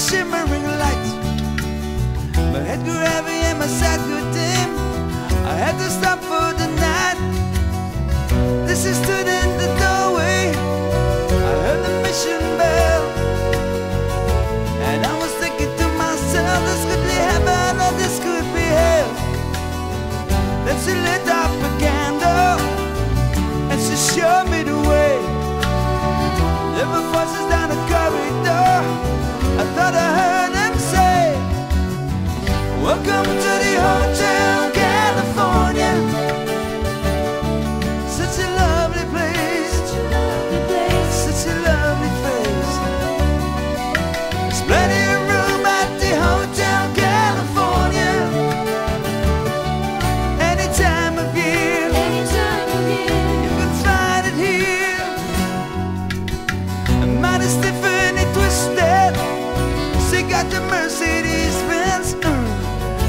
shimmering lights. My head grew heavy and my side grew dim. I had to stop for the night. This is stood in the doorway. I heard the mission bell, and I was thinking to myself, this could be heaven or this could be hell. Then she lit up a candle and she showed me the way. There were voices down the corridor. I thought I heard them say, welcome to the Hotel California. Such a lovely place, such a lovely face. There's plenty of room at the Hotel California. Any time of year, you can find it here. Mine is Tiffany twisted. She got the Mercedes Benz.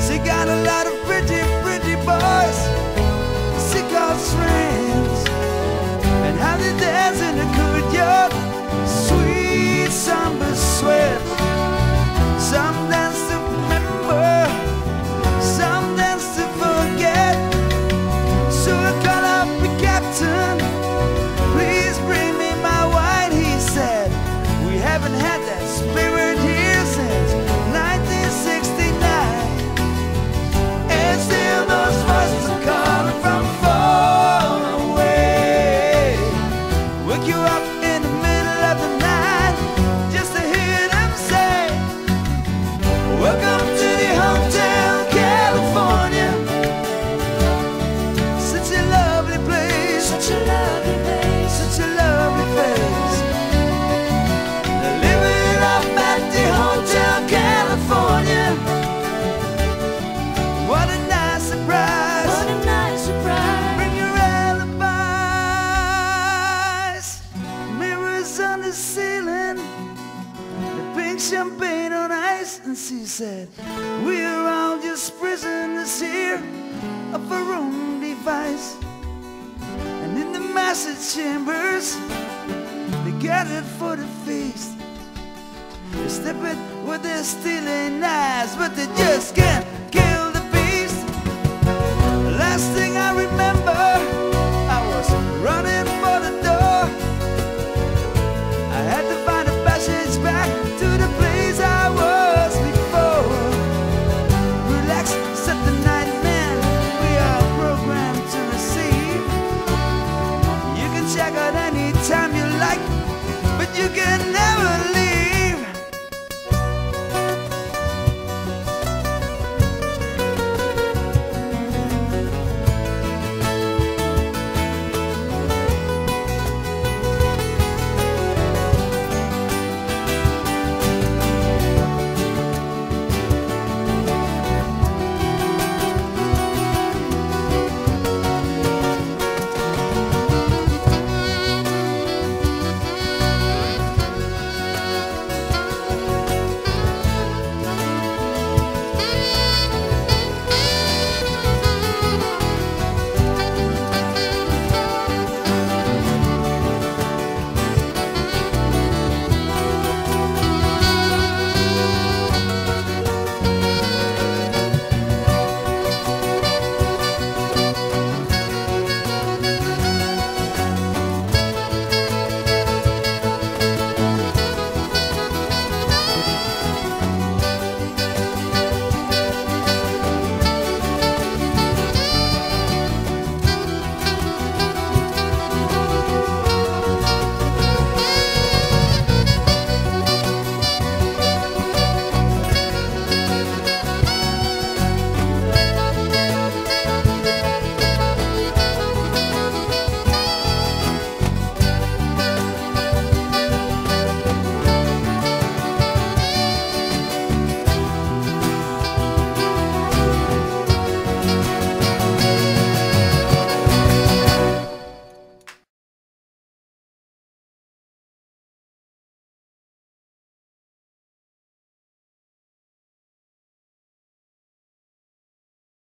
She got a lot of pretty, pretty boys she calls friends. And how they dance in the courtyard, sweet summer sweat. Some dance to remember, some dance to forget. So I call up the captain, please bring me my wine, he said. We haven't had that spirit here since 1969. And still those voices are calling from far away. Wake you up in the middle of the night just to hear them say, welcome to the Hotel California. Such a lovely place, such a lovely place, such a lovely place. They're living up at the Hotel California. What a nice surprise, What a nice surprise. bring your alibis. Mirrors on the ceiling, the pink champagne on ice. And she said, we're all just prisoners here of our own device. And in the massive chambers, they gathered for the feast. They step it with their stealing eyes, but they just can't kill the beast. The last thing I remember, I was running for the door. I had to find a passage back to the place I was before. Relax, said the night man, we are programmed to receive. You can check out any time you like, but you can never